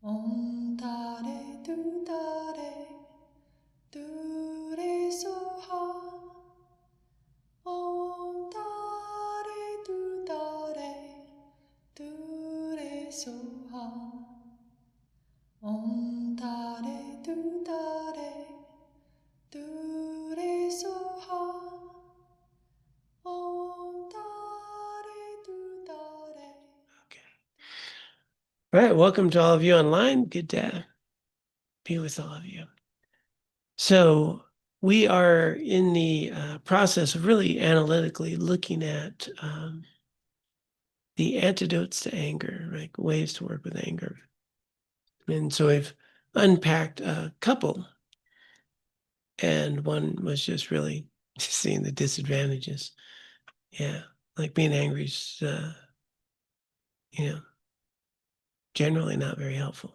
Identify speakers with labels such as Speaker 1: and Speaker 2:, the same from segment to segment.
Speaker 1: Om Tare Tu Tare Tu Re Soha. Om Tare Tu Tare Tu Re Soha. Om Tare Tu Tare Tu Re Soha. Om Tare Tu Tare.
Speaker 2: Okay. All right. Welcome to all of you online. Good to be with all of you. So we are in the process of really analytically looking at the antidotes to anger, like ways to work with anger. And so we've unpacked a couple, and one was just really seeing the disadvantages. Yeah, like being angry is, generally not very helpful.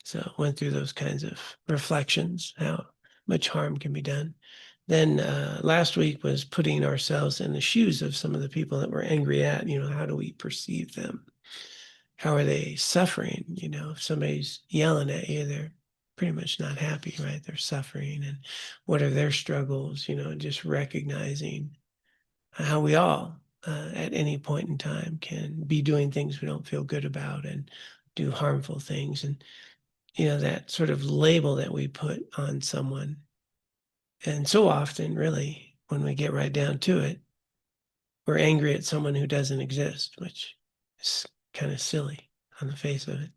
Speaker 2: So went through those kinds of reflections, how much harm can be done. Then last week was putting ourselves in the shoes of some of the people that we're angry at. How do we perceive them? How are they suffering? If somebody's yelling at you, they're pretty much not happy, right? They're suffering. And what are their struggles? Just recognizing how we all, at any point in time, can be doing things we don't feel good about and do harmful things. And that sort of label that we put on someone. And so often, really, when we get right down to it, we're angry at someone who doesn't exist, which is kind of silly on the face of it.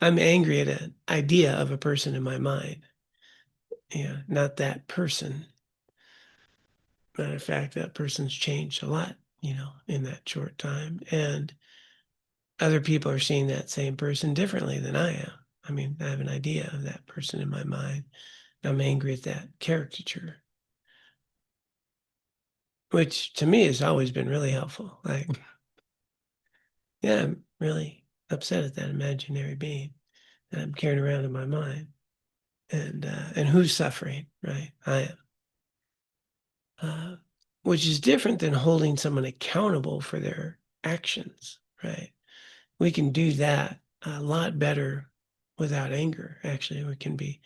Speaker 2: I'm angry at an idea of a person in my mind. Not that person. Matter of fact, that person's changed a lot, in that short time. And other people are seeing that same person differently than I am. I mean, I have an idea of that person in my mind. I'm angry at that caricature, which to me has always been really helpful. Like, yeah, I'm really upset at that imaginary being that I'm carrying around in my mind. And who's suffering, right? I am. Which is different than holding someone accountable for their actions, right? We can do that a lot better without anger. Actually, we can be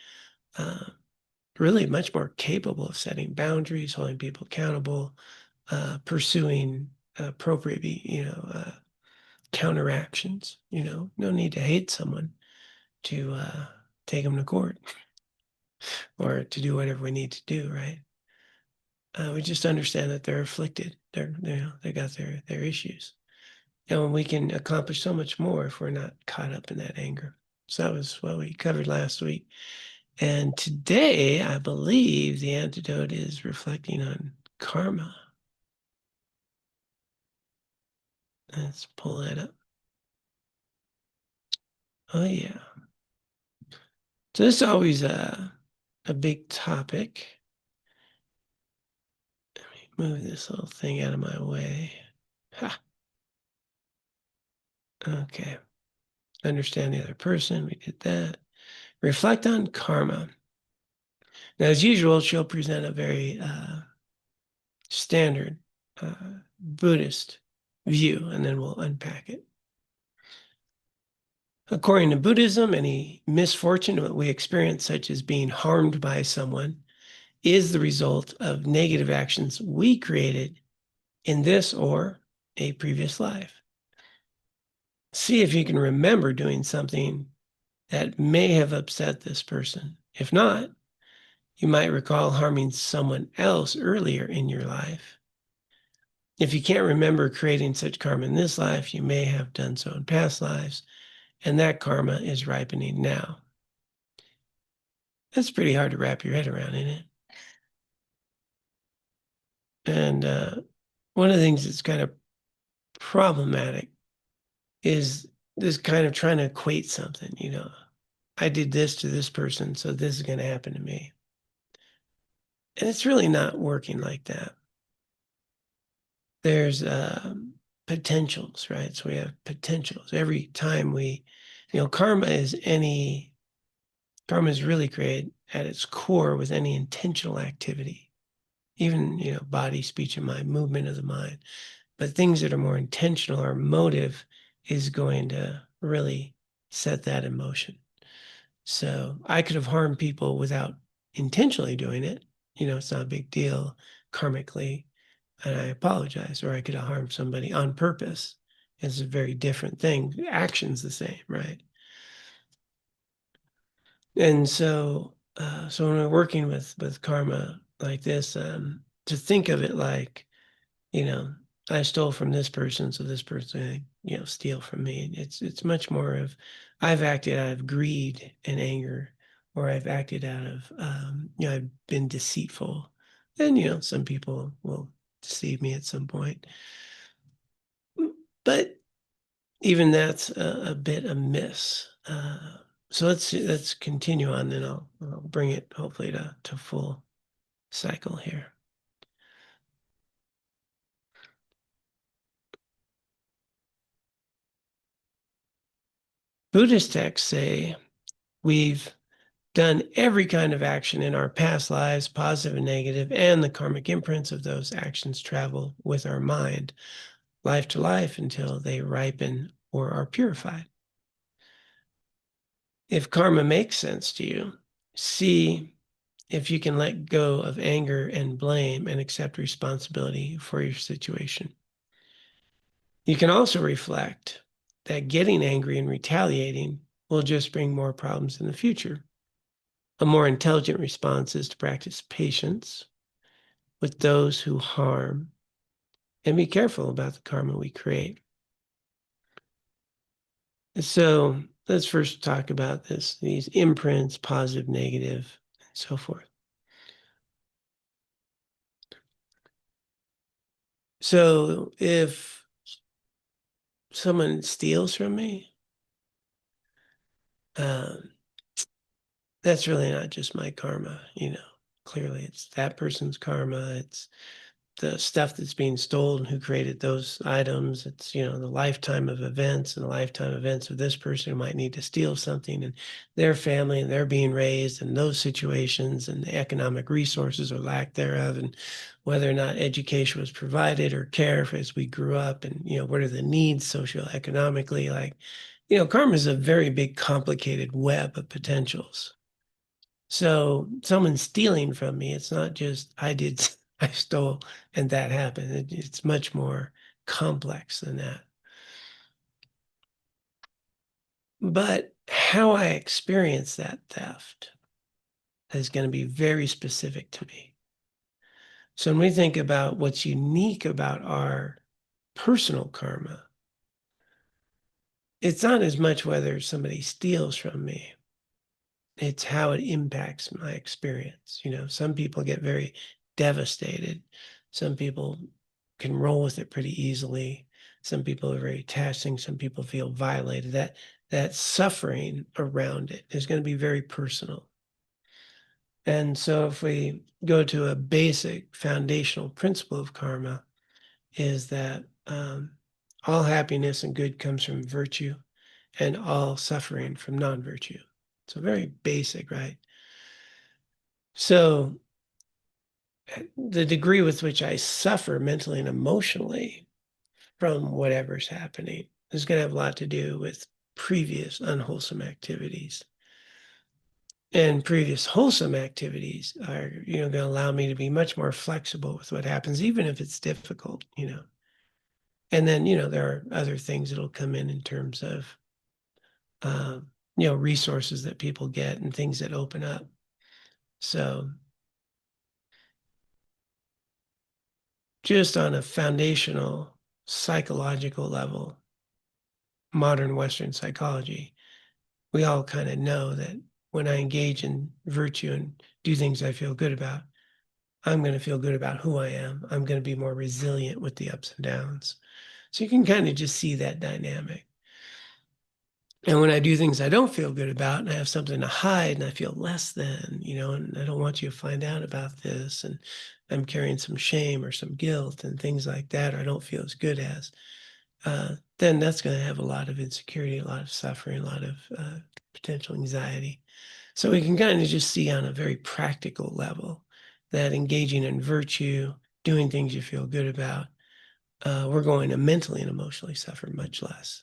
Speaker 2: really much more capable of setting boundaries, holding people accountable, pursuing appropriate, counteractions. No need to hate someone to take them to court or to do whatever we need to do, right? We just understand that they're afflicted. They got their issues, and we can accomplish so much more if we're not caught up in that anger. So that was what we covered last week. And today, I believe the antidote is reflecting on karma. Let's pull that up. Oh yeah. So this is always a big topic. Let me move this little thing out of my way. Ha. Okay. Understand the other person. We did that. Reflect on karma. Now, as usual, she'll present a very standard Buddhist view, and then we'll unpack it. According to Buddhism, any misfortune that we experience, such as being harmed by someone, is the result of negative actions we created in this or a previous life. See if you can remember doing something that may have upset this person. If not, you might recall harming someone else earlier in your life. If you can't remember creating such karma in this life, you may have done so in past lives, and that karma is ripening now. That's pretty hard to wrap your head around, isn't it? And one of the things that's kind of problematic is this kind of trying to equate something, I did this to this person, so this is going to happen to me. And it's really not working like that. There's potentials, right? So we have potentials. Every time karma is really created at its core with any intentional activity, even, body, speech, and mind, movement of the mind. But things that are more intentional, our motive is going to really set that in motion. So I could have harmed people without intentionally doing it. It's not a big deal karmically, and I apologize. Or I could have harmed somebody on purpose. It's a very different thing. The action's the same, right? And so, so when we're working with karma like this, to think of it like, I stole from this person, so this person, steal from me. It's much more of, I've acted out of greed and anger, or I've acted out of, I've been deceitful, and some people will deceive me at some point, but even that's a bit amiss. So let's continue on, and I'll bring it hopefully to full cycle here. Buddhist texts say we've done every kind of action in our past lives, positive and negative, and the karmic imprints of those actions travel with our mind, life to life, until they ripen or are purified. If karma makes sense to you, see if you can let go of anger and blame and accept responsibility for your situation. You can also reflect that getting angry and retaliating will just bring more problems in the future. A more intelligent response is to practice patience with those who harm and be careful about the karma we create. So let's first talk about these imprints, positive, negative, and so forth. So if someone steals from me, that's really not just my karma, clearly it's that person's karma. It's the stuff that's being stolen, who created those items. It's, the lifetime of events and the lifetime events of this person who might need to steal something, and their family, and they're being raised in those situations, and the economic resources or lack thereof, and whether or not education was provided or care as we grew up, and, what are the needs socioeconomically. Like, karma is a very big, complicated web of potentials. So someone stealing from me, it's not just I stole and that happened. It's much more complex than that. But how I experience that theft is going to be very specific to me. So when we think about what's unique about our personal karma, it's not as much whether somebody steals from me. It's how it impacts my experience. Some people get very devastated. Some people can roll with it pretty easily. Some people are very attaching. Some people feel violated. That suffering around it is going to be very personal. And so if we go to a basic foundational principle of karma, is that all happiness and good comes from virtue, and all suffering from non-virtue. So very basic, right? So the degree with which I suffer mentally and emotionally from whatever's happening is going to have a lot to do with previous unwholesome activities. And previous wholesome activities are, going to allow me to be much more flexible with what happens, even if it's difficult. And then, there are other things that'll come in terms of, resources that people get and things that open up. So just on a foundational psychological level, modern Western psychology, we all kind of know that when I engage in virtue and do things I feel good about, I'm going to feel good about who I am. I'm going to be more resilient with the ups and downs. So you can kind of just see that dynamic. And when I do things I don't feel good about and I have something to hide and I feel less than, and I don't want you to find out about this, and I'm carrying some shame or some guilt and things like that, or I don't feel as good as, then that's going to have a lot of insecurity, a lot of suffering, a lot of potential anxiety. So we can kind of just see on a very practical level that engaging in virtue, doing things you feel good about, we're going to mentally and emotionally suffer much less.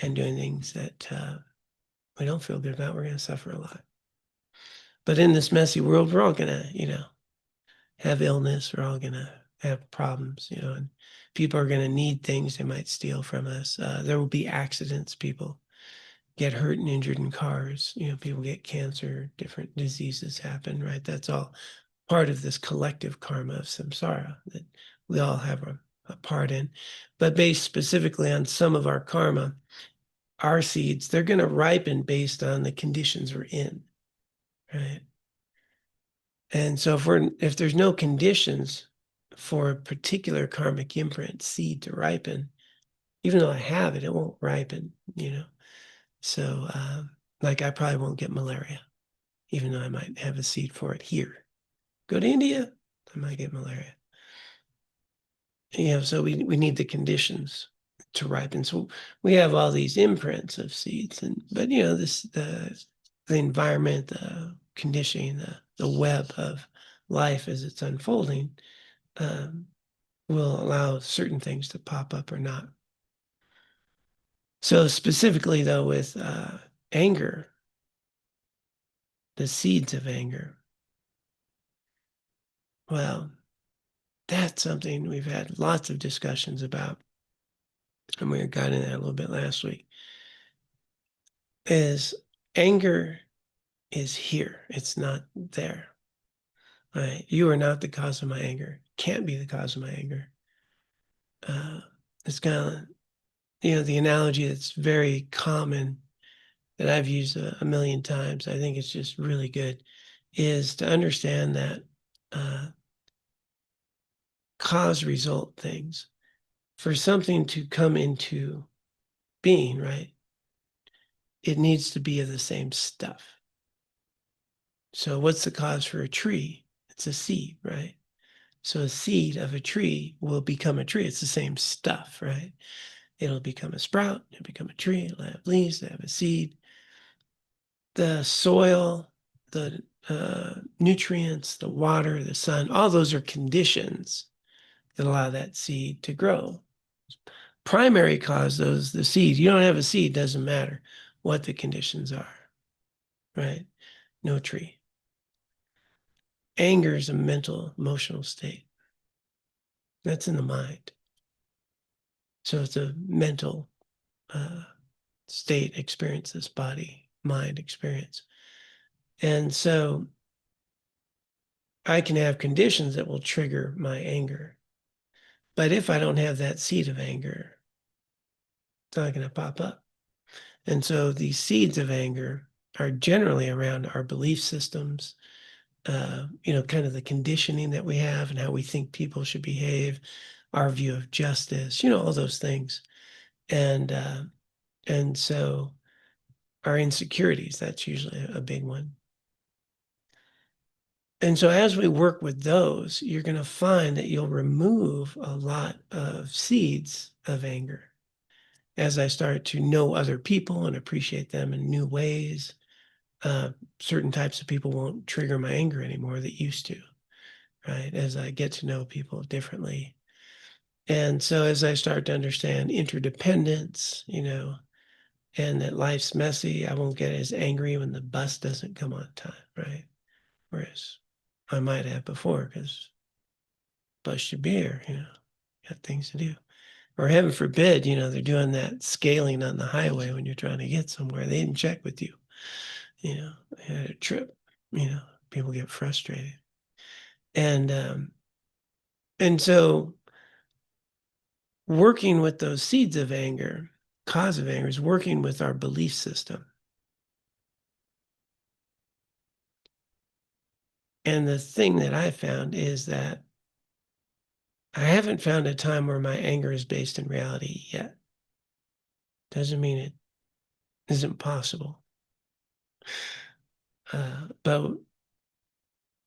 Speaker 2: And doing things that we don't feel good about, we're going to suffer a lot. But in this messy world, we're all going to, have illness. We're all going to have problems, and people are going to need things they might steal from us. There will be accidents. People get hurt and injured in cars. People get cancer, different diseases happen, right? That's all part of this collective karma of samsara that we all have a part in. But based specifically on some of our karma, our seeds, they're going to ripen based on the conditions we're in, right? And so if there's no conditions for a particular karmic imprint seed to ripen, even though I have it, it won't ripen. So like I probably won't get malaria, even though I might have a seed for it here. Go to India, I might get malaria. So we need the conditions to ripen. So we have all these imprints of seeds, but the environment, the conditioning, the web of life as it's unfolding will allow certain things to pop up or not. So specifically, though, with anger, the seeds of anger, well, that's something we've had lots of discussions about, and we got into that a little bit last week, is anger is here. It's not there. Right? You are not the cause of my anger. Can't be the cause of my anger. It's kind of, the analogy that's very common that I've used a million times. I think it's just really good, is to understand that cause-result things, for something to come into being, right, it needs to be of the same stuff. So what's the cause for a tree? It's a seed, right? So a seed of a tree will become a tree. It's the same stuff, right? It'll become a sprout, it'll become a tree, it'll have leaves, it'll have a seed. The soil, the nutrients, the water, the sun, all those are conditions that allow that seed to grow. Primary cause, the seed. You don't have a seed, doesn't matter what the conditions are, right? No tree. Anger is a mental, emotional state. That's in the mind. So it's a mental state experience, this body, mind experience. And so I can have conditions that will trigger my anger. But if I don't have that seed of anger, it's not going to pop up. And so these seeds of anger are generally around our belief systems, kind of the conditioning that we have and how we think people should behave, our view of justice, all those things. And so our insecurities, that's usually a big one. And so as we work with those, you're going to find that you'll remove a lot of seeds of anger. As I start to know other people and appreciate them in new ways, certain types of people won't trigger my anger anymore that used to, right? As I get to know people differently. And so as I start to understand interdependence, and that life's messy, I won't get as angry when the bus doesn't come on time, right? Whereas I might have before, because bus should be here, got things to do. Or heaven forbid, they're doing that scaling on the highway when you're trying to get somewhere. They didn't check with you, had a trip, people get frustrated. And so working with those seeds of anger, cause of anger, is working with our belief system. And the thing that I found is that I haven't found a time where my anger is based in reality yet. Doesn't mean it isn't possible. But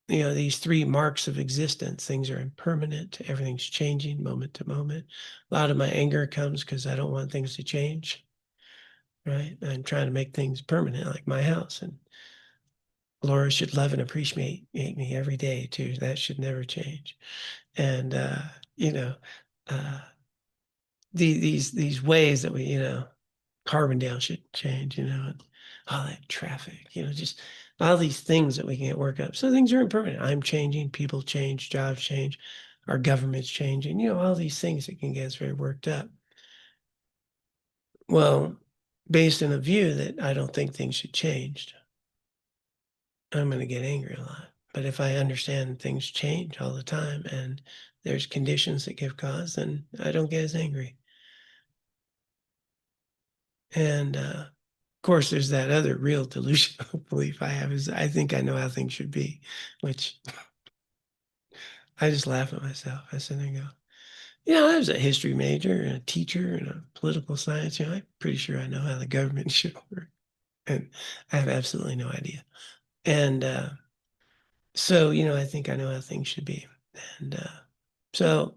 Speaker 2: these three marks of existence, things are impermanent, everything's changing moment to moment. A lot of my anger comes because I don't want things to change, right? I'm trying to make things permanent, like my house. And Laura should love and appreciate me every day too. That should never change. And these ways that we Carbondale should change, and all that traffic, just all these things that we can get worked up. So things are impermanent. I'm changing, people change, jobs change, our government's changing, all these things that can get us very worked up. Well, based on a view that I don't think things should change, I'm going to get angry a lot. But if I understand things change all the time and there's conditions that give cause, then I don't get as angry. And of course, there's that other real delusional belief I have is I think I know how things should be, which I just laugh at myself. I sit there and go, I was a history major and a teacher and a political science. I'm pretty sure I know how the government should work. And I have absolutely no idea. And so, I think I know how things should be. And so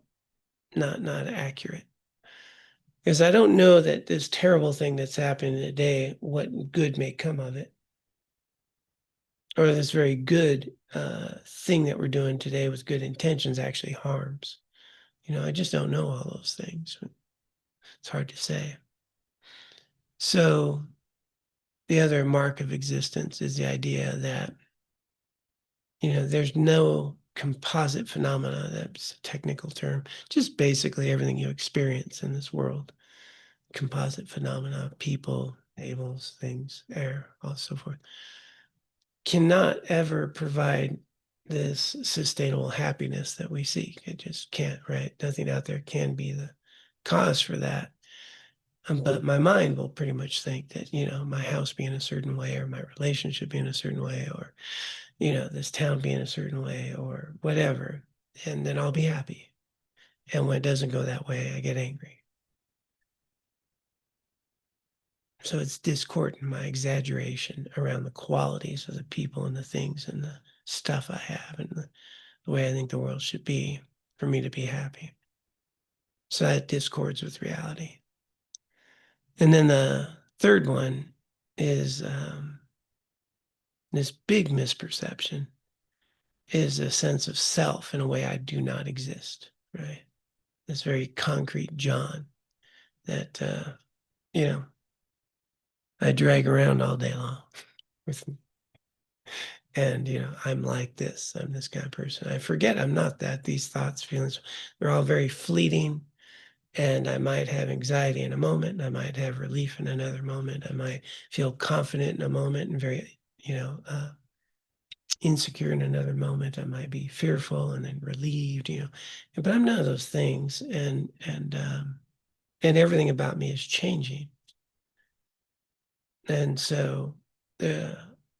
Speaker 2: not accurate. Because I don't know that this terrible thing that's happening today, what good may come of it. Or this very good thing that we're doing today with good intentions actually harms. I just don't know all those things. It's hard to say. So the other mark of existence is the idea that, there's no composite phenomena. That's a technical term. Just basically everything you experience in this world. Composite phenomena, people, tables, things, air, all so forth, cannot ever provide this sustainable happiness that we seek. It just can't, right? Nothing out there can be the cause for that. But my mind will pretty much think that, my house being a certain way or my relationship being a certain way or, this town being a certain way or whatever, and then I'll be happy. And when it doesn't go that way, I get angry. So it's discordant, my exaggeration around the qualities of the people and the things and the stuff I have and the way I think the world should be for me to be happy. So that discords with reality. And then the third one is this big misperception is a sense of self in a way I do not exist, right? This very concrete John that, I drag around all day long with me. And, I'm like this, I'm this kind of person. I forget I'm not that. These thoughts, feelings, they're all very fleeting. And I might have anxiety in a moment. I might have relief in another moment. I might feel confident in a moment and very, insecure in another moment. I might be fearful and then relieved, but I'm none of those things. And everything about me is changing. And so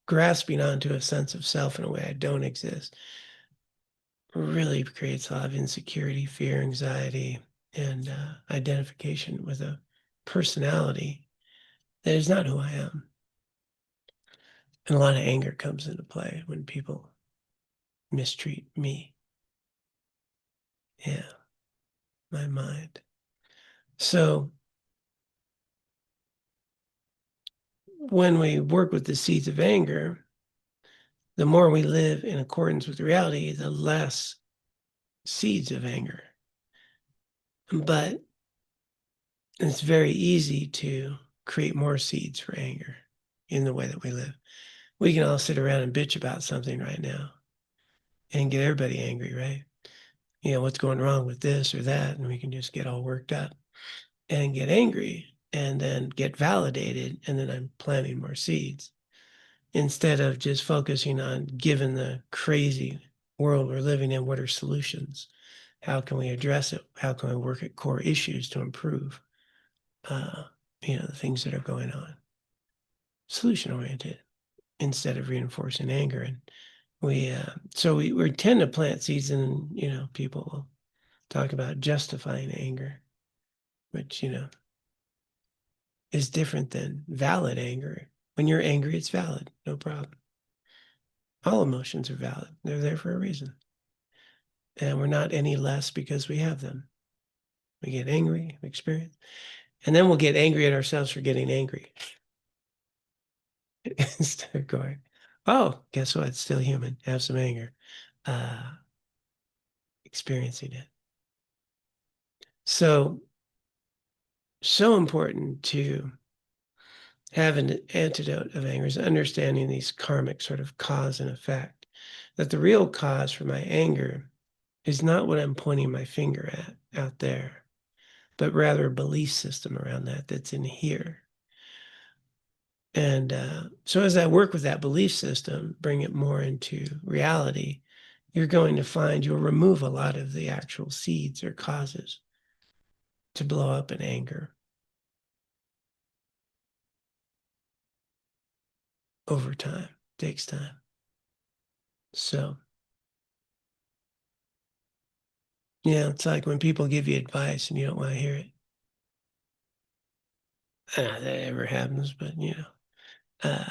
Speaker 2: grasping onto a sense of self in a way I don't exist really creates a lot of insecurity, fear, anxiety, and identification with a personality that is not who I am. And a lot of anger comes into play when people mistreat me. Yeah, my mind. So when we work with the seeds of anger, the more we live in accordance with reality, the less seeds of anger. But it's very easy to create more seeds for anger in the way that we live. We can all sit around and bitch about something right now and get everybody angry, right? What's going wrong with this or that? And we can just get all worked up and get angry and then get validated. And then I'm planting more seeds instead of just focusing on, given the crazy world we're living in, what are solutions? How can we address it? How can we work at core issues to improve, the things that are going on? Solution oriented instead of reinforcing anger. And we tend to plant seeds, and people will talk about justifying anger, which is different than valid anger. When you're angry, it's valid, no problem. All emotions are valid; they're there for a reason, and we're not any less because we have them. We get angry, we experience, and then we'll get angry at ourselves for getting angry instead of going, "Oh, guess what? It's still human. Have some anger." Experiencing it. So important to have an antidote of anger, is understanding these karmic sort of cause and effect. That the real cause for my anger is not what I'm pointing my finger at out there, but rather a belief system around that that's in here. And so as I work with that belief system, bring it more into reality, you're going to find you'll remove a lot of the actual seeds or causes to blow up in anger over time. Takes time. So, yeah, it's like when people give you advice and you don't want to hear it. That ever happens, but uh,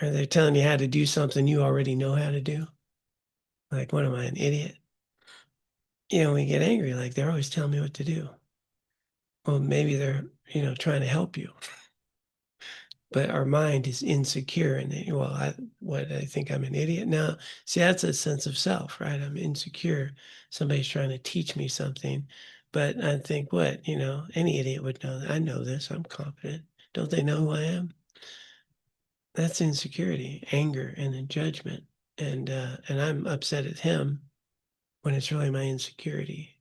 Speaker 2: or they're telling you how to do something you already know how to do. Like, what am I, an idiot? We get angry, like they're always telling me what to do. Well, maybe they're, trying to help you. But our mind is insecure and I think I'm an idiot now. See, that's a sense of self, right? I'm insecure. Somebody's trying to teach me something, but I think any idiot would know that I know this. I'm confident. Don't they know who I am? That's insecurity, anger, and then judgment. And I'm upset at him when it's really my insecurity.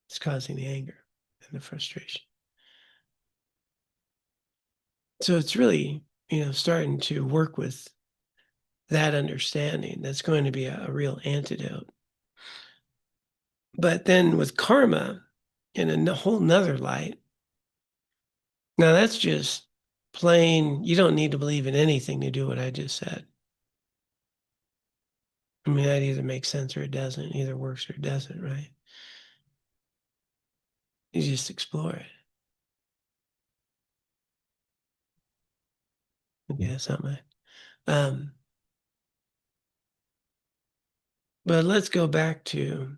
Speaker 2: It's causing the anger and the frustration. So it's really, starting to work with that understanding. That's going to be a real antidote. But then with karma, in a whole nother light, now that's just plain, you don't need to believe in anything to do what I just said. I mean, that either makes sense or it doesn't, either works or it doesn't, right? You just explore it. Yeah, something. But let's go back to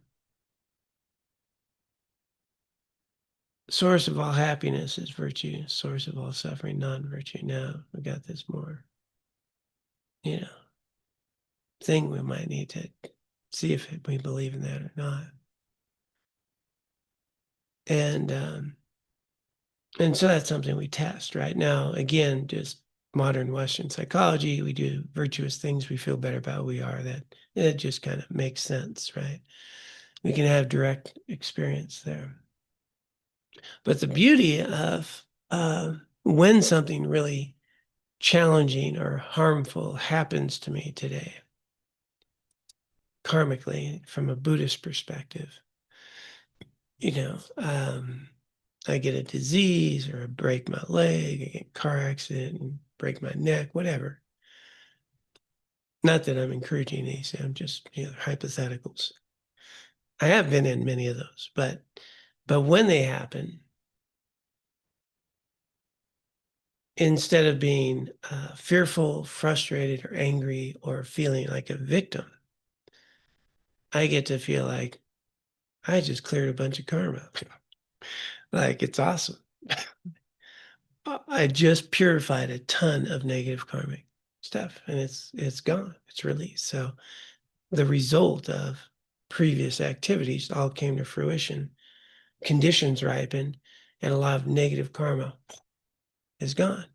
Speaker 2: source of all happiness is virtue, source of all suffering, non-virtue. Now we got this more, thing we might need to see if we believe in that or not. And so that's something we test right now. Again, just modern Western psychology, we do virtuous things, we feel better about who we are. That it just kind of makes sense, right? We can have direct experience there. But the beauty of when something really challenging or harmful happens to me today, karmically, from a Buddhist perspective, I get a disease or I break my leg, I get a car accident and break my neck, whatever. Not that I'm encouraging these, I'm just hypotheticals. I have been in many of those, but when they happen, instead of being fearful, frustrated, or angry, or feeling like a victim, I get to feel like I just cleared a bunch of karma. Like it's awesome. I just purified a ton of negative karmic stuff, and it's gone. It's released. So the result of previous activities all came to fruition. Conditions ripened, and a lot of negative karma is gone.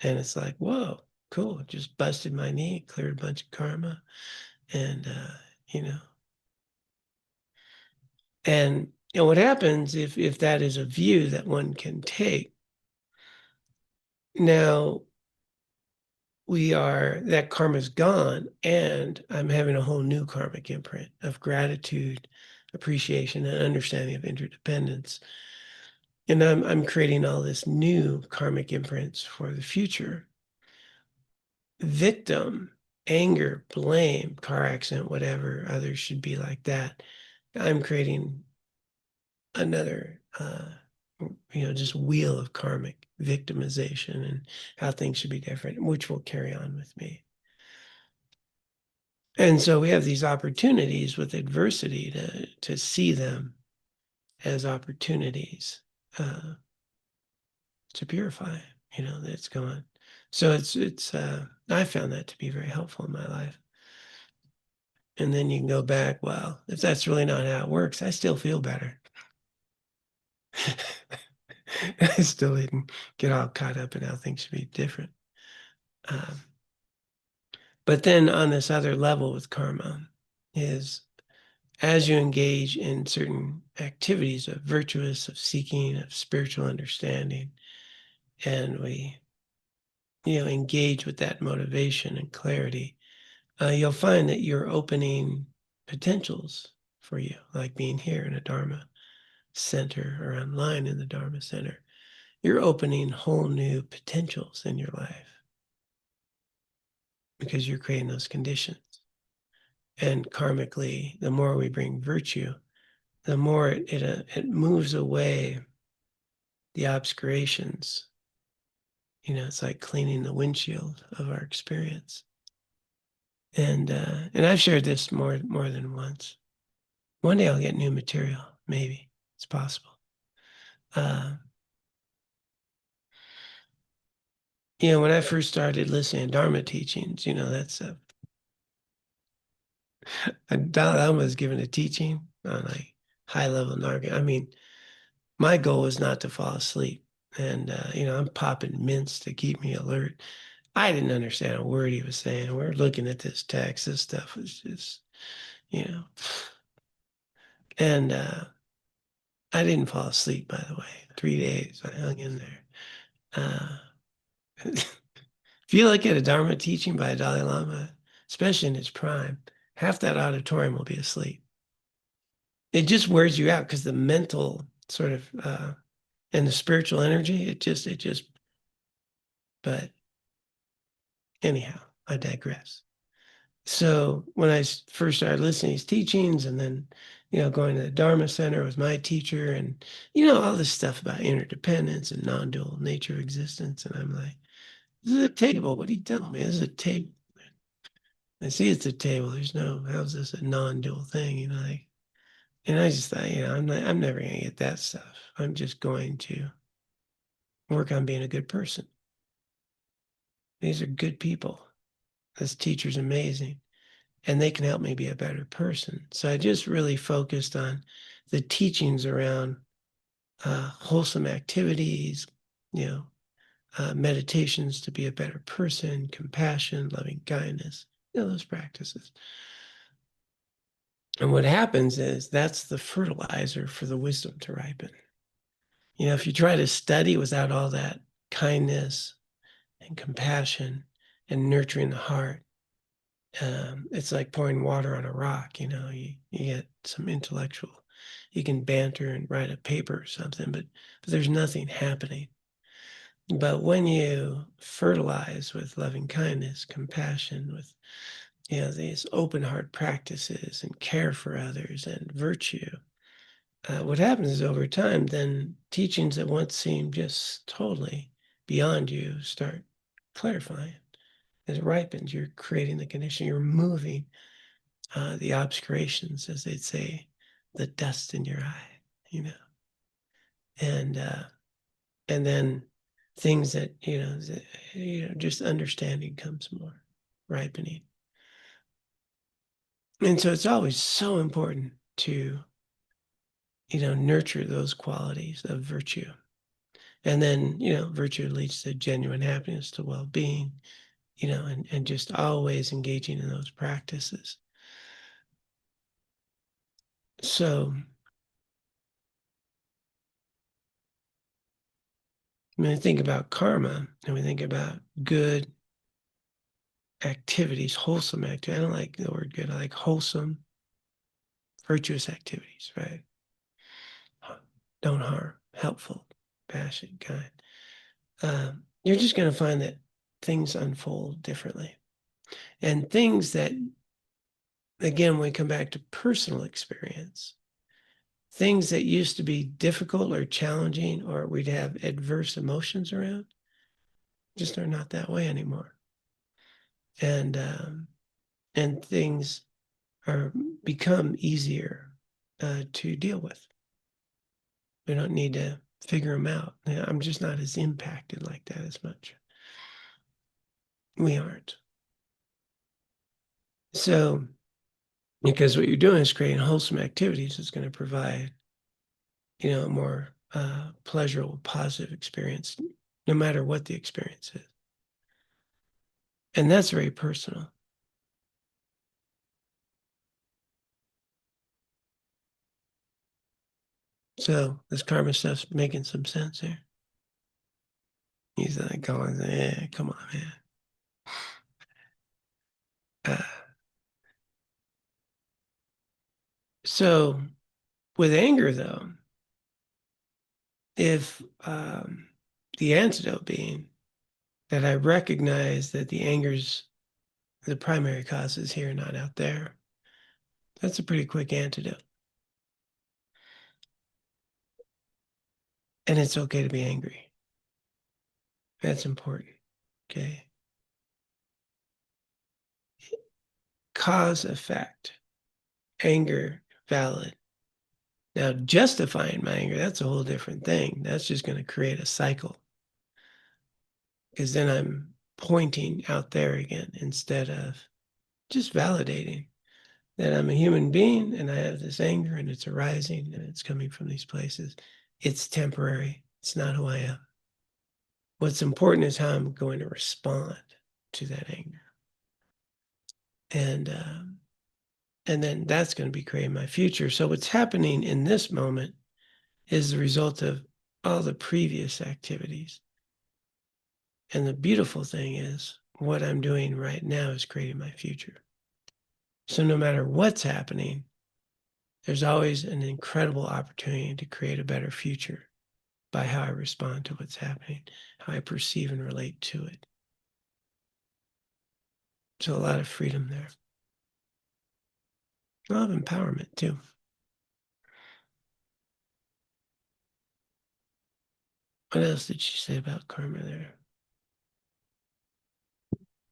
Speaker 2: And it's like, whoa, cool. Just busted my knee, cleared a bunch of karma, and you know. And what happens if that is a view that one can take? Now that karma's gone, and I'm having a whole new karmic imprint of gratitude, appreciation, and understanding of interdependence. And I'm creating all this new karmic imprints for the future. Victim, anger, blame, car accident, whatever, others should be like that. I'm creating another just wheel of karmic victimization and how things should be different, which will carry on with me. And so we have these opportunities with adversity to see them as opportunities to purify, that's gone. So it's I found that to be very helpful in my life. And then you can go back, well, if that's really not how it works, I still feel better. I still didn't get all caught up in how things should be different. But then on this other level with karma is as you engage in certain activities of virtuous, of seeking, of spiritual understanding, and we, engage with that motivation and clarity, you'll find that you're opening potentials for you, like being here in a Dharma center or online in the Dharma center. You're opening whole new potentials in your life because you're creating those conditions. And karmically, the more we bring virtue, the more it moves away the obscurations. It's like cleaning the windshield of our experience. And I've shared this more than once. One day I'll get new material. Maybe it's possible. When I first started listening to Dharma teachings, that's I was given a teaching on like high level narga. I mean, my goal was not to fall asleep, and I'm popping mints to keep me alert. I didn't understand a word he was saying. We're looking at this text. This stuff was just, and I didn't fall asleep, by the way. 3 days I hung in there. If you look at a Dharma teaching by a Dalai Lama, especially in his prime, half that auditorium will be asleep. It just wears you out because the mental sort of and the spiritual energy, but anyhow, I digress. So when I first started listening to his teachings and then, going to the Dharma Center with my teacher and, all this stuff about interdependence and non-dual nature of existence. And I'm like, this is a table. What are you telling me? This is a table. I see it's a table. How's this a non-dual thing? Like, and I just thought, I'm never going to get that stuff. I'm just going to work on being a good person. These are good people. This teacher's amazing. And they can help me be a better person. So I just really focused on the teachings around wholesome activities, meditations to be a better person, compassion, loving kindness, those practices. And what happens is that's the fertilizer for the wisdom to ripen. If you try to study without all that kindness and compassion and nurturing the heart, it's like pouring water on a rock. You get some intellectual, you can banter and write a paper or something, but there's nothing happening. But when you fertilize with loving kindness, compassion, with these open heart practices and care for others and virtue, what happens is over time, then teachings that once seemed just totally beyond you start clarifying. As it ripens, you're creating the condition, you're moving the obscurations, as they'd say, the dust in your eye, and then things that just understanding comes more, ripening, and so it's always so important to nurture those qualities of virtue, and then virtue leads to genuine happiness, to well-being, and just always engaging in those practices. So when we think about karma and we think about good activities, wholesome activities, I don't like the word good, I like wholesome, virtuous activities, right? Don't harm, helpful, passionate, kind. You're just going to find that things unfold differently. And things that, again, when we come back to personal experience, things that used to be difficult or challenging or we'd have adverse emotions around just are not that way anymore. And things are become easier to deal with. We don't need to figure them out. I'm just not as impacted like that as much. We aren't. So, because what you're doing is creating wholesome activities that's going to provide, a more pleasurable, positive experience, no matter what the experience is. And that's very personal. So this karma stuff's making some sense here. He's like going, yeah, come on, man. So with anger, though, if the antidote being that I recognize that the anger's the primary cause is here, not out there, that's a pretty quick antidote. And it's okay to be angry. That's important. Okay. Cause effect. Anger, valid. Now, justifying my anger, that's a whole different thing. That's just going to create a cycle. Because then I'm pointing out there again instead of just validating that I'm a human being and I have this anger and it's arising and it's coming from these places. It's temporary. It's not who I am. What's important is how I'm going to respond to that anger. And then that's going to be creating my future. So what's happening in this moment is the result of all the previous activities. And the beautiful thing is what I'm doing right now is creating my future. So no matter what's happening, there's always an incredible opportunity to create a better future by how I respond to what's happening, how I perceive and relate to it. So a lot of freedom there. A lot of empowerment too. What else did she say about karma there?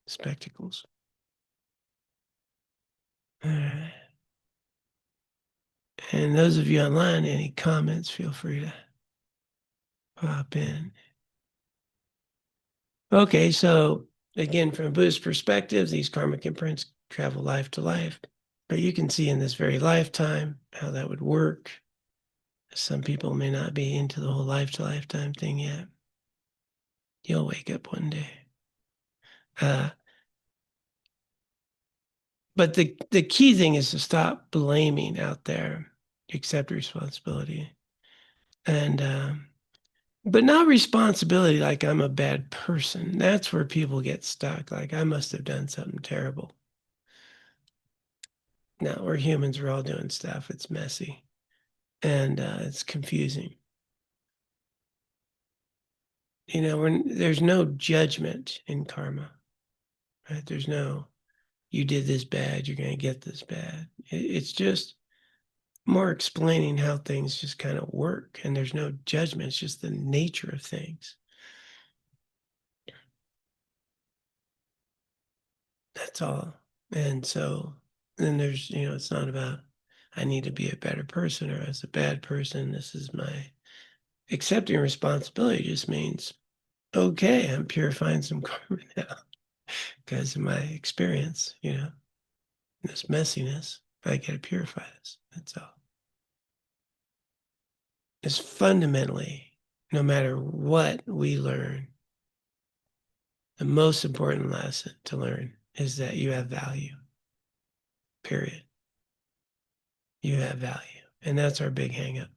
Speaker 2: Spectacles. All right. And those of you online, any comments, feel free to pop in. Okay, so again, from a Buddhist perspective, these karmic imprints travel life to life. But you can see in this very lifetime how that would work. Some people may not be into the whole life to lifetime thing yet. You'll wake up one day. But the key thing is to stop blaming out there, accept responsibility. And but not responsibility like I'm a bad person. That's where people get stuck. Like I must have done something terrible. No, we're humans. We're all doing stuff. It's messy and it's confusing. You know, there's no judgment in karma, right? There's no, you did this bad, you're going to get this bad. It's just more explaining how things just kind of work. And there's no judgment. It's just the nature of things. That's all. And so then there's, you know, it's not about, I need to be a better person or as a bad person. This is my accepting responsibility just means, okay, I'm purifying some karma now because of my experience, you know, this messiness. I got to purify this. That's all. It's fundamentally, no matter what we learn, the most important lesson to learn is that you have value, period. You have value. And that's our big hang up.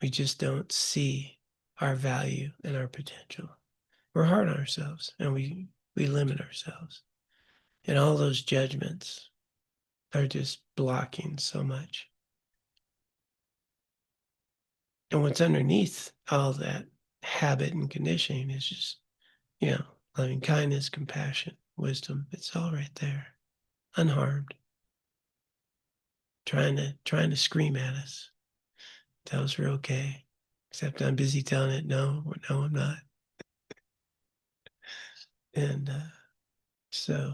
Speaker 2: We just don't see our value and our potential. We're hard on ourselves and we limit ourselves. And all those judgments are just blocking so much. And what's underneath all that habit and conditioning is just, you know, loving kindness, compassion, wisdom. It's all right there, unharmed. Trying to scream at us, tell us we're okay. Except I'm busy telling it, no, I'm not. And so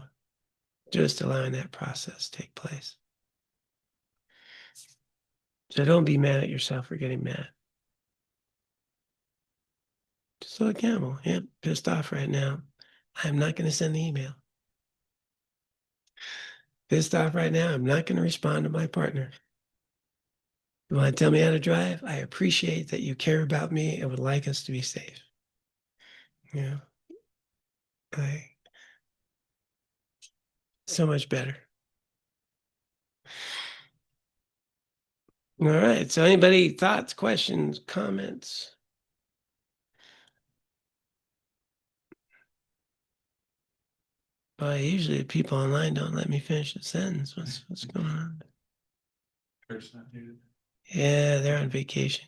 Speaker 2: just allowing that process to take place. So don't be mad at yourself for getting mad. Just look accountable. Yep, pissed off right now. I'm not going to send the email. Pissed off right now. I'm not going to respond to my partner. You want to tell me how to drive? I appreciate that you care about me and would like us to be safe. Yeah. So much better. All right. So anybody, thoughts, questions, comments? Usually people online don't let me finish the sentence. What's going on? Yeah, they're on vacation.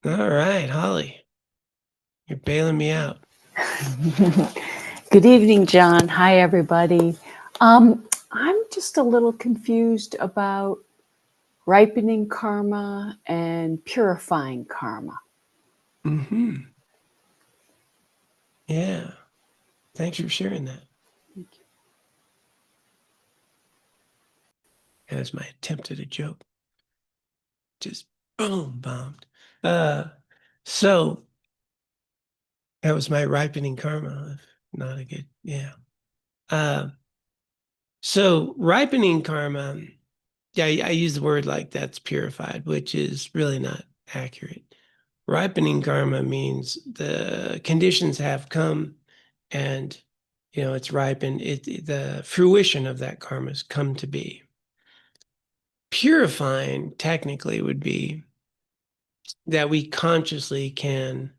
Speaker 2: All right, Holly. You're bailing me out.
Speaker 3: Good evening, John. Hi, everybody. I'm just a little confused about ripening karma and purifying karma.
Speaker 2: Mm-hmm. Yeah. Thanks for sharing that.
Speaker 3: Thank you.
Speaker 2: That was my attempt at a joke. Just boom, bombed. So that was my ripening karma. Not a good, yeah. So ripening karma, yeah, I use the word like that's purified, which is really not accurate. Ripening karma means the conditions have come and, it's ripened. The fruition of that karma has come to be. Purifying technically would be that we consciously can,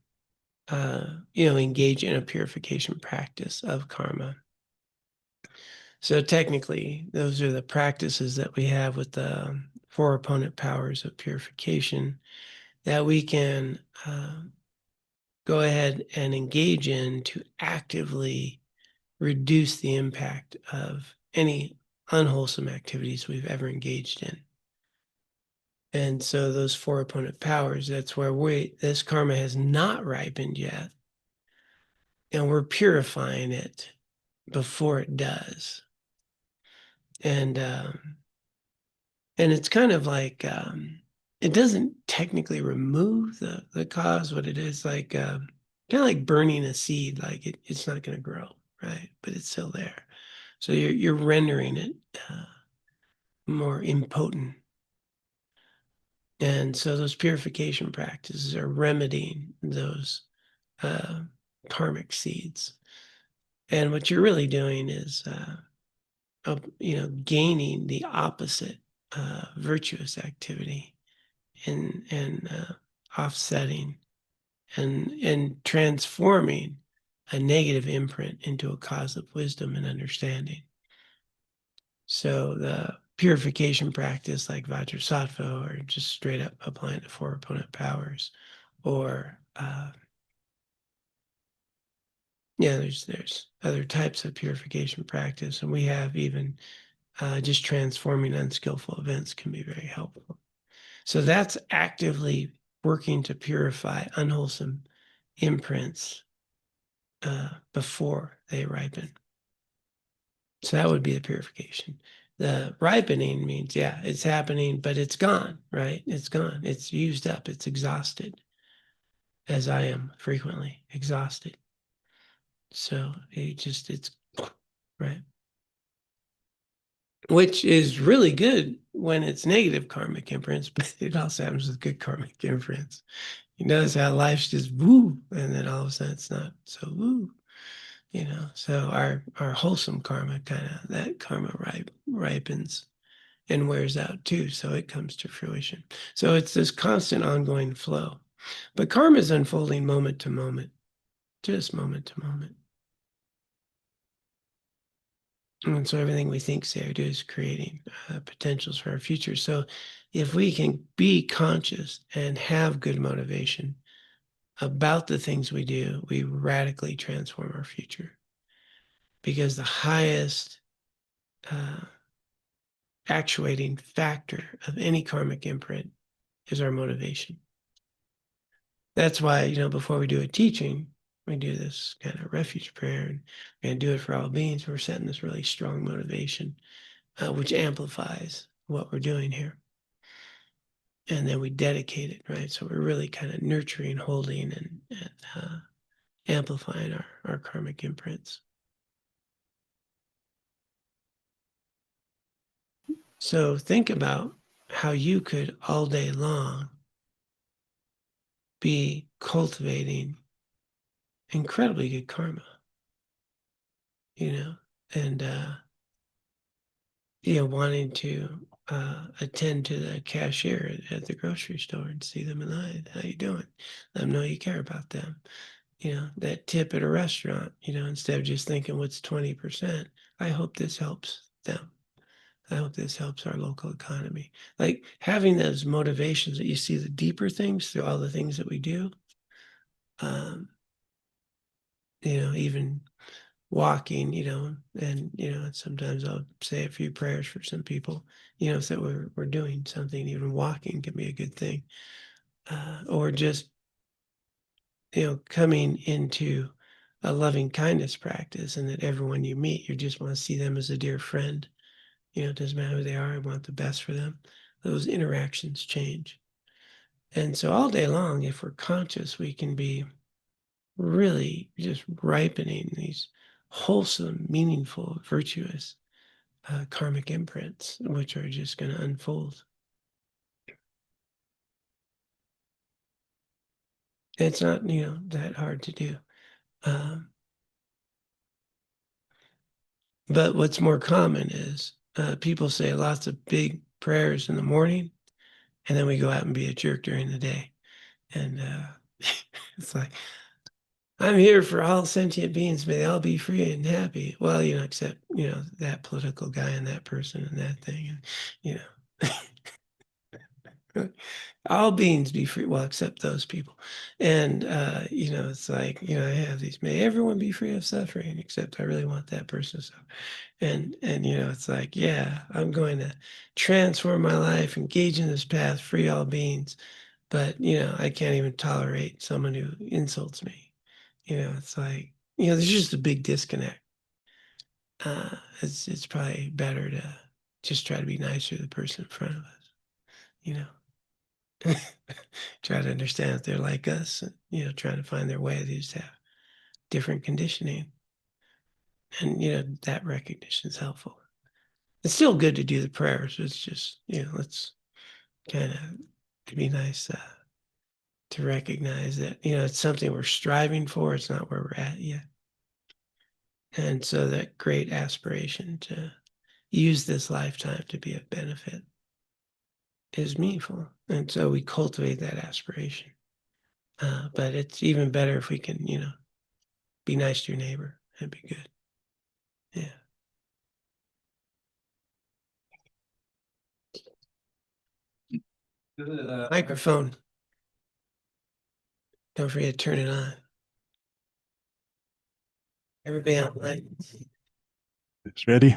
Speaker 2: engage in a purification practice of karma. So technically, those are the practices that we have with the four opponent powers of purification that we can go ahead and engage in to actively reduce the impact of any unwholesome activities we've ever engaged in. And so those four opponent powers, that's where this karma has not ripened yet. And we're purifying it before it does. And it's kind of like it doesn't technically remove the cause. What it is like, kind of like burning a seed, like it's not going to grow, right? But it's still there. So you're rendering it more impotent. And so those purification practices are remedying those karmic seeds. And what you're really doing is, gaining the opposite virtuous activity and offsetting and transforming a negative imprint into a cause of wisdom and understanding. So the purification practice like Vajrasattva, or just straight up applying the four opponent powers, or there's other types of purification practice, and we have even just transforming unskillful events can be very helpful. So that's actively working to purify unwholesome imprints before they ripen. So that would be the purification. The ripening means, it's happening, but it's gone, right? It's gone. It's used up. It's exhausted, as I am frequently exhausted. So it's right. Which is really good when it's negative karmic imprints, but it also happens with good karmic imprints. You notice how life's just woo, and then all of a sudden it's not so woo, So our wholesome karma, that karma ripens and wears out too, so it comes to fruition. So it's this constant ongoing flow. But karma is unfolding moment to moment, just moment to moment. And so everything we think, say, or do is creating potentials for our future. So if we can be conscious and have good motivation about the things we do, we radically transform our future. Because the highest actuating factor of any karmic imprint is our motivation. That's why, before we do a teaching, we do this kind of refuge prayer, and we're going to do it for all beings. We're setting this really strong motivation, which amplifies what we're doing here. And then we dedicate it, right? So we're really kind of nurturing, holding, and amplifying our karmic imprints. So think about how you could all day long be cultivating incredibly good karma, and wanting to attend to the cashier at the grocery store and see them in the eye. How you doing? Let them know you care about them. That tip at a restaurant, instead of just thinking what's 20%, I hope this helps them. I hope this helps our local economy. Like having those motivations that you see the deeper things through all the things that we do. Even walking, and sometimes I'll say a few prayers for some people, so we're doing something. Even walking can be a good thing. Or just, coming into a loving kindness practice, and that everyone you meet, you just want to see them as a dear friend. It doesn't matter who they are, I want the best for them. Those interactions change. And so all day long, if we're conscious, we can be really just ripening these wholesome, meaningful, virtuous karmic imprints, which are just going to unfold. It's not, that hard to do. But what's more common is people say lots of big prayers in the morning, and then we go out and be a jerk during the day. And it's like, I'm here for all sentient beings. May they all be free and happy. Well, except, that political guy and that person and that thing. And, all beings be free. Well, except those people. And, it's like, I have these, may everyone be free of suffering, except I really want that person to suffer. And, it's like, yeah, I'm going to transform my life, engage in this path, free all beings. But, I can't even tolerate someone who insults me. It's like, there's just a big disconnect. It's probably better to just try to be nicer to the person in front of us, try to understand that they're like us, and, trying to find their way. They just have different conditioning. And, that recognition is helpful. It's still good to do the prayers. It's just, let's kind of be nice to recognize that, it's something we're striving for. It's not where we're at yet. And so that great aspiration to use this lifetime to be of benefit is meaningful. And so we cultivate that aspiration. But it's even better if we can, be nice to your neighbor and be good. Yeah. Microphone. Don't forget to turn it on. Everybody online.
Speaker 4: It's ready.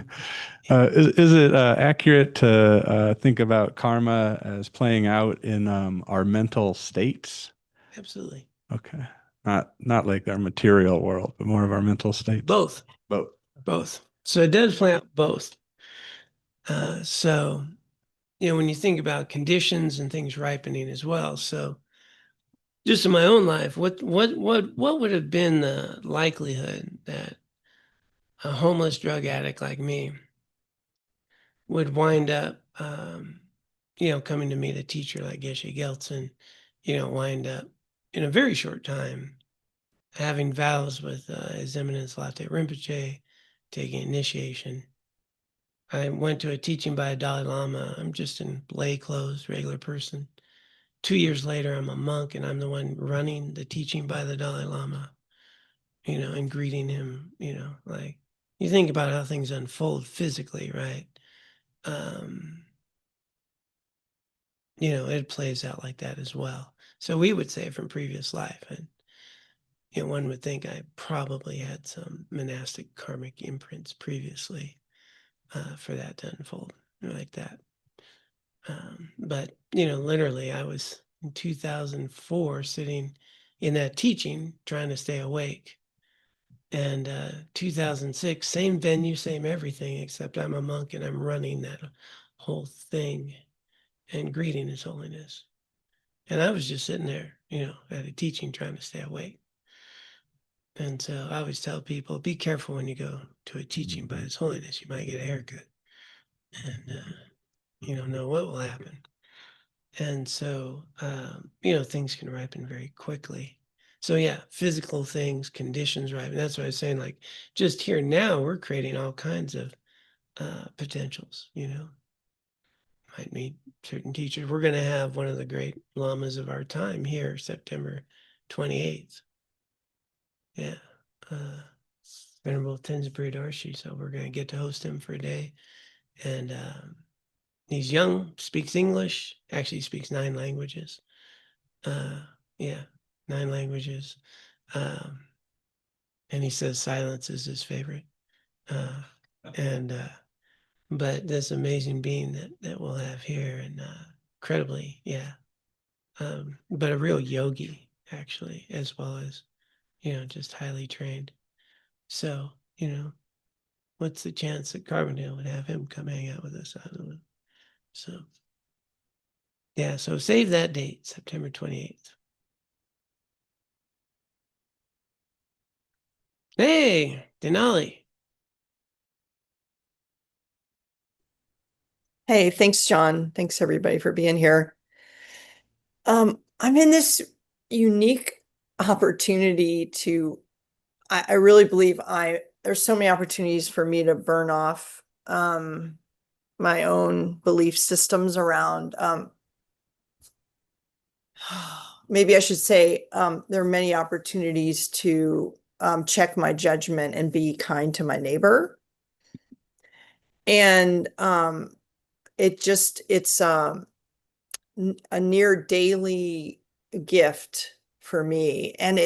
Speaker 4: Is it accurate to think about karma as playing out in our mental states?
Speaker 2: Absolutely.
Speaker 4: Okay. Not like our material world, but more of our mental states.
Speaker 2: Both. So it does play out both. So, when you think about conditions and things ripening as well. So just in my own life, what would have been the likelihood that a homeless drug addict like me would wind up, coming to meet a teacher like Geshe Gelson, wind up in a very short time having vows with His Eminence Latte Rinpoche, taking initiation. I went to a teaching by a Dalai Lama. I'm just in lay clothes, regular person. 2 years later, I'm a monk, and I'm the one running the teaching by the Dalai Lama, and greeting him, like you think about how things unfold physically, right? It plays out like that as well. So we would say from previous life, and one would think I probably had some monastic karmic imprints previously for that to unfold like that. But literally, I was in 2004 sitting in that teaching, trying to stay awake. And 2006, same venue, same everything, except I'm a monk and I'm running that whole thing and greeting His Holiness. And I was just sitting there, at a teaching, trying to stay awake. And so I always tell people, be careful when you go to a teaching by His Holiness. You might get a haircut. And, know what will happen. And so, things can ripen very quickly. So yeah, physical things, conditions ripen. That's what I was saying. Like just here now, we're creating all kinds of potentials. Might meet certain teachers. We're going to have one of the great lamas of our time here, September 28th. Yeah. Venerable Tenzaburi Dorshi. So we're going to get to host him for a day. And he's young, speaks English, actually speaks 9 languages. 9 languages. And he says silence is his favorite. But this amazing being that we'll have here, and incredibly, but a real yogi, actually, as well as, just highly trained. So, what's the chance that Carbondale would have him come hang out with us? I don't know. So, yeah, so save that date, September 28th. Hey, Denali.
Speaker 5: Hey, thanks, John. Thanks everybody for being here. I'm in this unique opportunity I really believe there's so many opportunities for me to burn off my own belief systems around maybe I should say there are many opportunities to check my judgment and be kind to my neighbor. And it's a near daily gift for me. And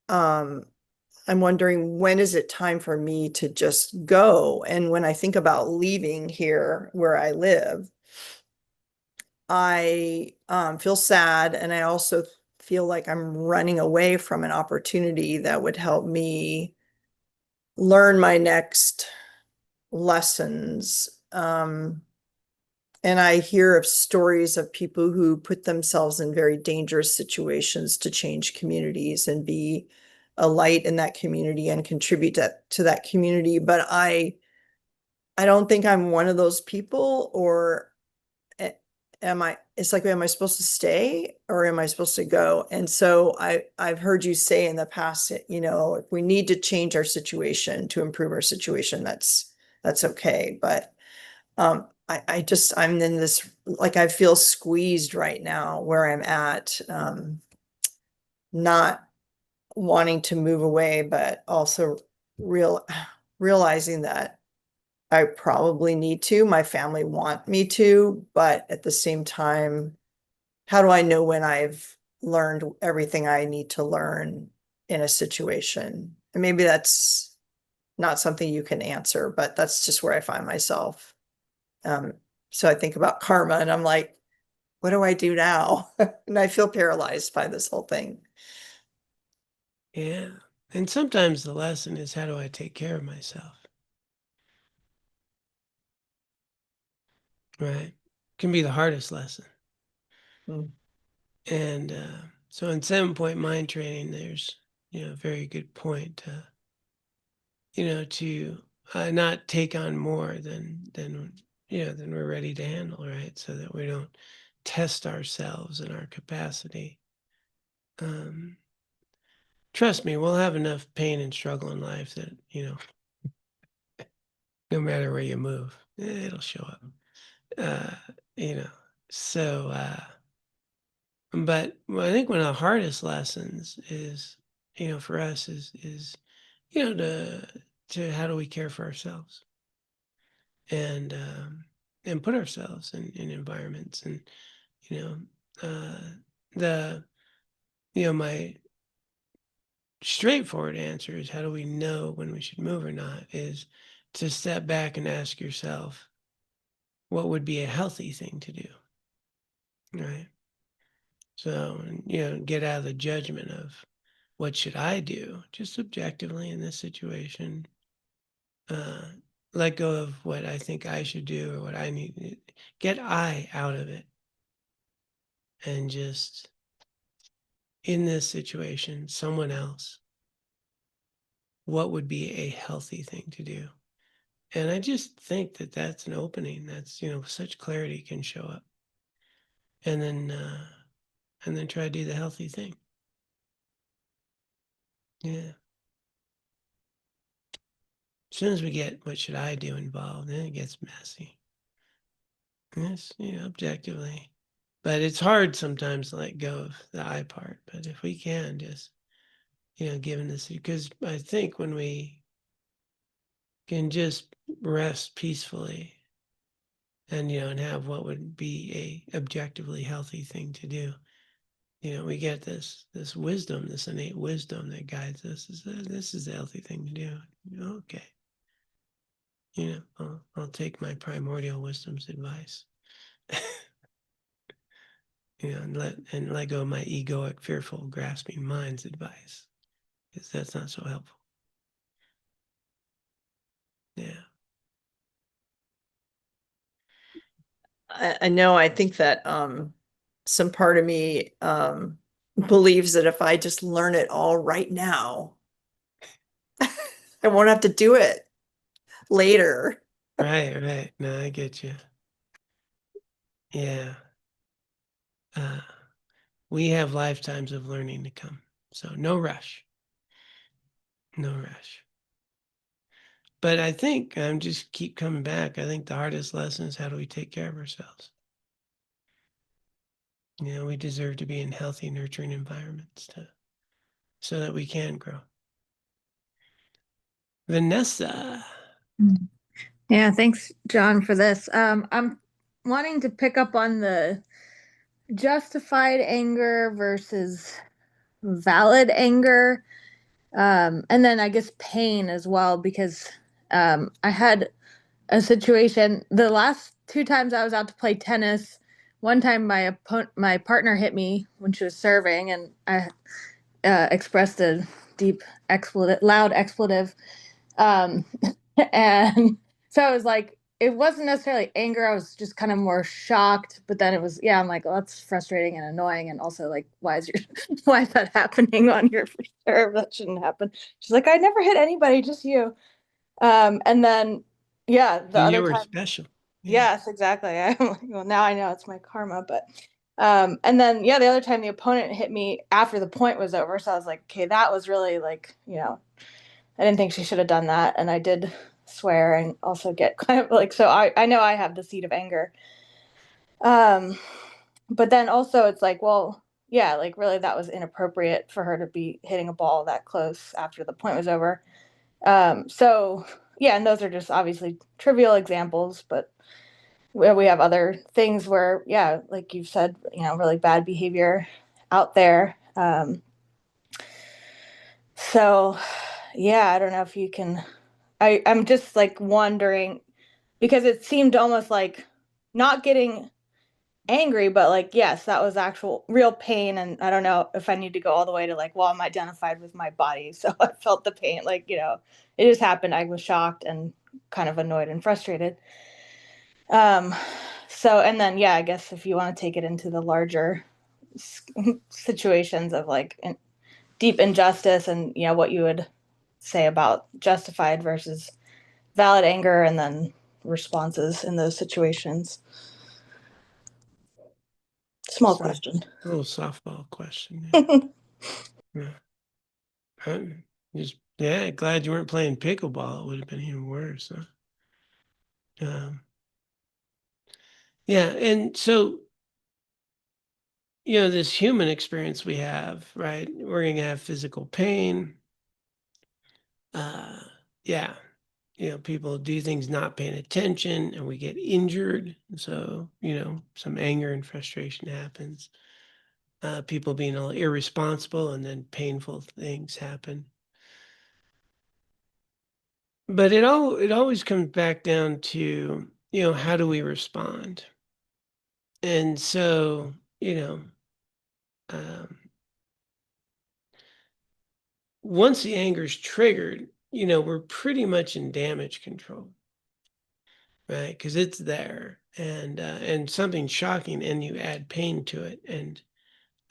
Speaker 5: I'm wondering, when is it time for me to just go? And when I think about leaving here where I live, I feel sad. And I also feel like I'm running away from an opportunity that would help me learn my next lessons. And I hear of stories of people who put themselves in very dangerous situations to change communities and be a light in that community and contribute to that community. But I don't think I'm one of those people. Or it's like, am I supposed to stay or am I supposed to go? And so I've heard you say in the past, if we need to change our situation to improve our situation, that's okay. But I'm in this, like, I feel squeezed right now where I'm at, not wanting to move away, but also realizing that I probably need to. My family want me to, but at the same time, how do I know when I've learned everything I need to learn in a situation? And maybe that's not something you can answer, but that's just where I find myself. So I think about karma and I'm like, what do I do now? And I feel paralyzed by this whole thing.
Speaker 2: Yeah. And sometimes the lesson is, how do I take care of myself? Right. Can be the hardest lesson. And so in 7-point mind training, there's, a very good point to not take on more than we're ready to handle, right? So that we don't test ourselves and our capacity. Trust me, we'll have enough pain and struggle in life that, no matter where you move, it'll show up. So, but I think one of the hardest lessons is, for us is to how do we care for ourselves and put ourselves in environments, and my straightforward answer is, how do we know when we should move or not, is to step back and ask yourself, what would be a healthy thing to do, right? So, get out of the judgment of what should I do, just objectively in this situation. Let go of what I think I should do or what I need. Get I out of it. And just, in this situation, someone else, what would be a healthy thing to do? And I just think that that's an opening. That's, such clarity can show up. And then try to do the healthy thing. Yeah. As soon as we get what should I do involved, then it gets messy. Yes, objectively. But it's hard sometimes to let go of the I part. But if we can just, given this, because I think when we can just rest peacefully and, and have what would be a objectively healthy thing to do, we get this wisdom, this innate wisdom that guides us. This is the healthy thing to do. Okay. I'll take my primordial wisdom's advice. And let go of my egoic, fearful, grasping mind's advice, because that's not so helpful. Yeah.
Speaker 5: I know, I think that some part of me believes that if I just learn it all right now, I won't have to do it later.
Speaker 2: Right. No, I get you. Yeah. We have lifetimes of learning to come. So no rush. No rush. But I think I'm just keep coming back. I think the hardest lesson is how do we take care of ourselves? We deserve to be in healthy, nurturing environments so that we can grow. Vanessa.
Speaker 6: Yeah, thanks, John, for this. I'm wanting to pick up on the justified anger versus valid anger, and then I guess pain as well, because I had a situation the last 2 times I was out to play tennis. One time my partner hit me when she was serving, and I expressed a loud expletive. And so I was like, it wasn't necessarily anger. I was just kind of more shocked. But then it was, yeah, I'm like, well, that's frustrating and annoying. And also, like, why is that happening on your serve? That shouldn't happen. She's like, I never hit anybody, just you. And then, yeah, the
Speaker 2: You
Speaker 6: other
Speaker 2: were
Speaker 6: time.
Speaker 2: special.
Speaker 6: Yeah. Yes, exactly. I'm like, well, now I know it's my karma. But and then, yeah, the other time the opponent hit me after the point was over. So I was like, okay, that was really like, I didn't think she should have done that. And I did swear and also get kind of like, so I know I have the seed of anger. But then also it's like, well, yeah, like really that was inappropriate for her to be hitting a ball that close after the point was over. So yeah, and those are just obviously trivial examples, but we have other things where, yeah, like you've said, really bad behavior out there. So yeah, I don't know if you can, I'm just like wondering, because it seemed almost like not getting angry, but like, yes, that was actual real pain. And I don't know if I need to go all the way to like, well, I'm identified with my body. So I felt the pain, like, it just happened. I was shocked and kind of annoyed and frustrated. So, and then, yeah, I guess if you want to take it into the larger situations of like deep injustice and, what you would say about justified versus valid anger, and then responses in those situations. Small question.
Speaker 2: A little softball question. Yeah. I'm just glad you weren't playing pickleball. It would have been even worse. Yeah, and so this human experience we have, right? We're gonna have physical pain. Yeah, people do things not paying attention, and we get injured. So some anger and frustration happens. People being a little irresponsible, and then painful things happen. But it always comes back down to, how do we respond? And so, once the anger is triggered, we're pretty much in damage control, right? Because it's there, and something shocking, and you add pain to it, and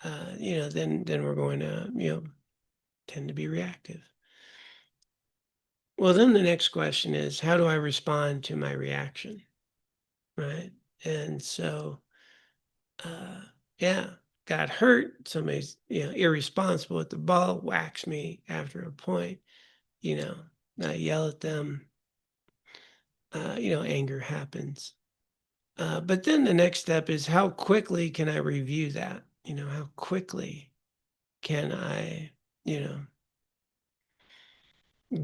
Speaker 2: then we're going to tend to be reactive. Well, then the next question is, how do I respond to my reaction? Right. And so, yeah, got hurt. Somebody's, irresponsible with the ball, whacks me after a point, I yell at them, anger happens. But then the next step is, how quickly can I review that? How quickly can I,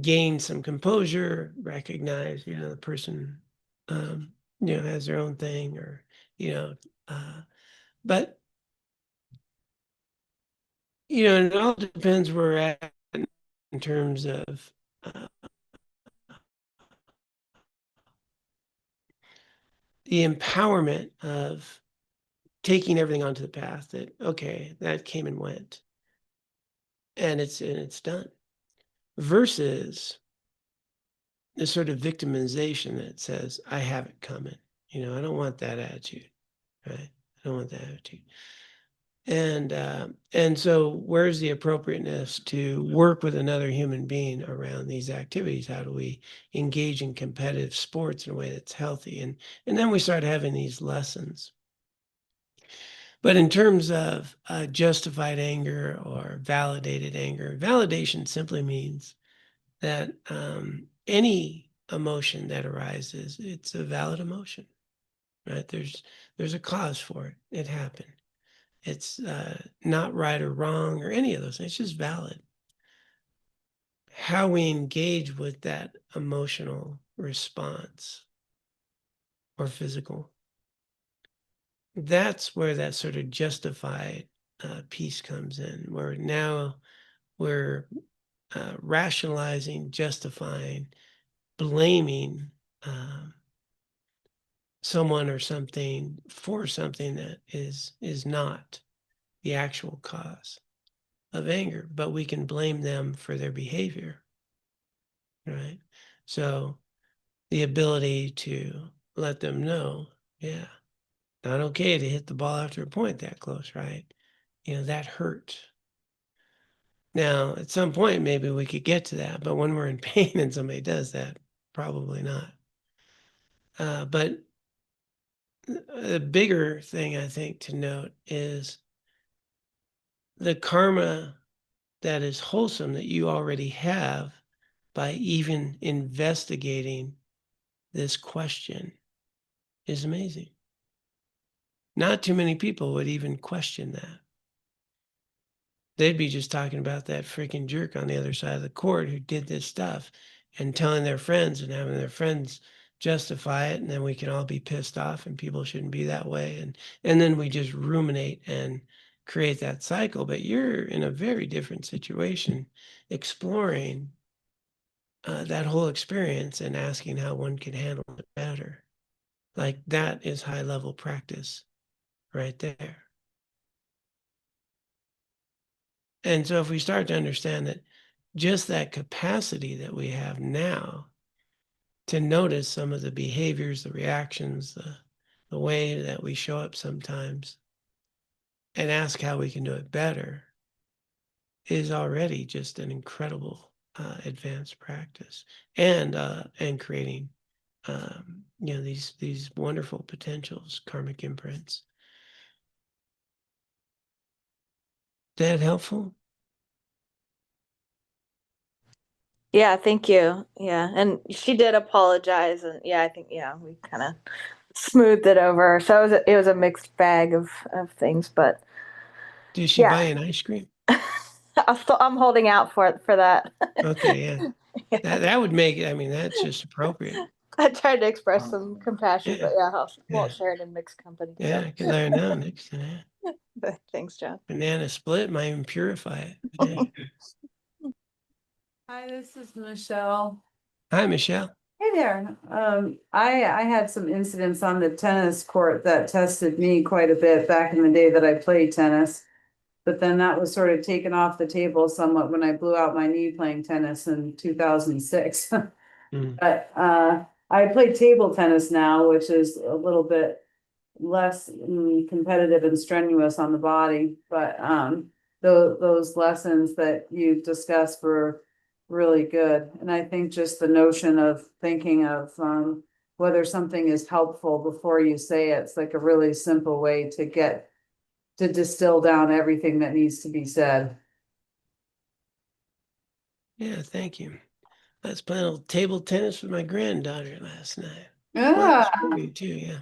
Speaker 2: gain some composure, recognize, the person, has their own thing, or, but, it all depends where we're at in terms of the empowerment of taking everything onto the path that, okay, that came and went, and it's done, versus the sort of victimization that says, I have it coming. I don't want that attitude, right? I don't want that attitude. And so where's the appropriateness to work with another human being around these activities? How do we engage in competitive sports in a way that's healthy? And then we start having these lessons. But in terms of justified anger or validated anger, validation simply means that any emotion that arises, it's a valid emotion, right? There's a cause for it. It happened. It's not right or wrong or any of those things. It's just valid. How we engage with that emotional response or physical, that's where that sort of justified piece comes in, where now we're rationalizing, justifying, blaming someone or something for something that is not the actual cause of anger, but we can blame them for their behavior, right? So the ability to let them know, yeah, not okay to hit the ball after a point that close, right? That hurt. Now, at some point, maybe we could get to that, but when we're in pain and somebody does that, probably not. But the bigger thing I think to note is the karma that is wholesome that you already have by even investigating this question is amazing. Not too many people would even question that. They'd be just talking about that freaking jerk on the other side of the court who did this stuff and telling their friends and having their friends justify it. And then we can all be pissed off and people shouldn't be that way. And then we just ruminate and create that cycle. But you're in a very different situation, exploring that whole experience and asking how one can handle it better. Like, that is high level practice right there. And so if we start to understand that just that capacity that we have now to notice some of the behaviors, the reactions, the way that we show up sometimes, and ask how we can do it better, is already just an incredible advanced practice, and creating these wonderful potentials, karmic imprints. That helpful?
Speaker 6: Yeah, thank you. Yeah, and she did apologize, and yeah, I think we kind of smoothed it over. So it was a mixed bag of things, but
Speaker 2: Did she buy an ice cream?
Speaker 6: I'm holding out for that.
Speaker 2: Okay, yeah. That would make it, I mean, that's just appropriate.
Speaker 6: I tried to express some compassion, but I
Speaker 2: Yeah.
Speaker 6: won't share it in mixed company.
Speaker 2: Yeah, I could let her know next to that.
Speaker 6: But thanks, John.
Speaker 2: Banana split might even purify it. Yeah.
Speaker 7: Hi, this is Michelle.
Speaker 2: Hi, Michelle.
Speaker 7: Hey there. I had some incidents on the tennis court that tested me quite a bit back in the day that I played tennis. But then that was sort of taken off the table somewhat when I blew out my knee playing tennis in 2006.
Speaker 2: Mm.
Speaker 7: But I play table tennis now, which is a little bit less competitive and strenuous on the body. But those lessons that you discussed for really good. And I think just the notion of thinking of whether something is helpful before you say it, it's like a really simple way to get to distill down everything that needs to be said.
Speaker 2: Yeah, thank you. I was playing a little table tennis with my granddaughter last night.
Speaker 7: Yeah.
Speaker 2: Well, you too, yeah.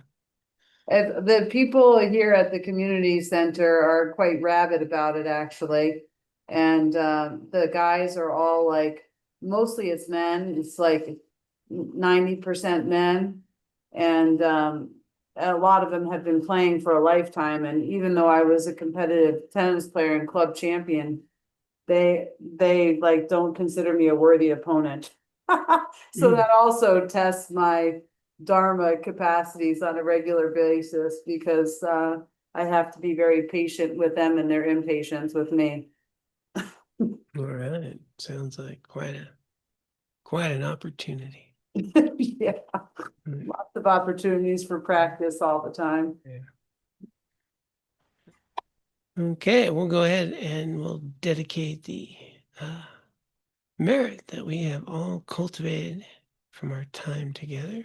Speaker 7: The people here at the community center are quite rabid about it, actually. And the guys are all like, mostly it's men, it's like 90% men. And a lot of them have been playing for a lifetime. And even though I was a competitive tennis player and club champion, they like don't consider me a worthy opponent. So that also tests my Dharma capacities on a regular basis because I have to be very patient with them and their impatience with me.
Speaker 2: All right. Sounds like quite an opportunity.
Speaker 7: Yeah,
Speaker 2: Mm.
Speaker 7: lots of opportunities for practice all the time.
Speaker 2: Okay, we'll go ahead and we'll dedicate the merit that we have all cultivated from our time together.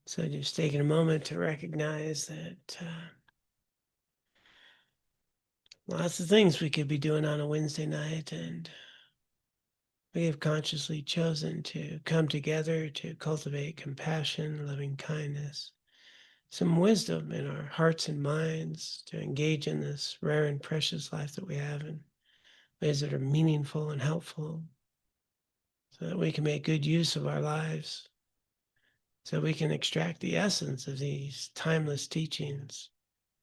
Speaker 2: So just taking a moment to recognize that lots of things we could be doing on a Wednesday night, and we have consciously chosen to come together to cultivate compassion, loving kindness, some wisdom in our hearts and minds, to engage in this rare and precious life that we have in ways that are meaningful and helpful, so that we can make good use of our lives, so we can extract the essence of these timeless teachings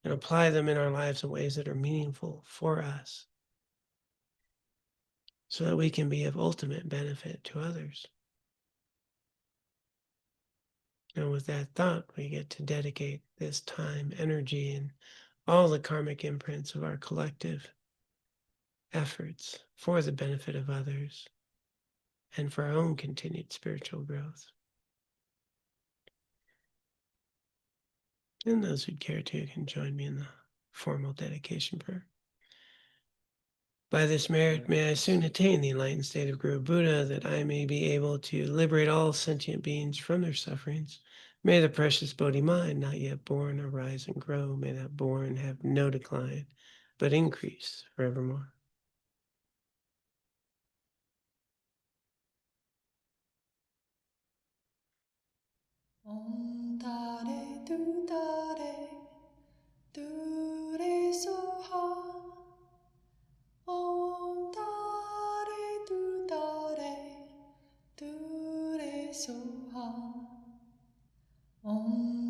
Speaker 2: and apply them in our lives in ways that are meaningful for us, so that we can be of ultimate benefit to others. And with that thought, we get to dedicate this time, energy, and all the karmic imprints of our collective efforts for the benefit of others and for our own continued spiritual growth. And those who care to can join me in the formal dedication prayer. By this merit, may I soon attain the enlightened state of Guru Buddha, that I may be able to liberate all sentient beings from their sufferings. May the precious Bodhi mind, not yet born, arise and grow. May that born have no decline, but increase forevermore.
Speaker 1: Om Tare Tu Tare Tu Re Soha. Om Tare Tu Tare Tu Re Soha. Om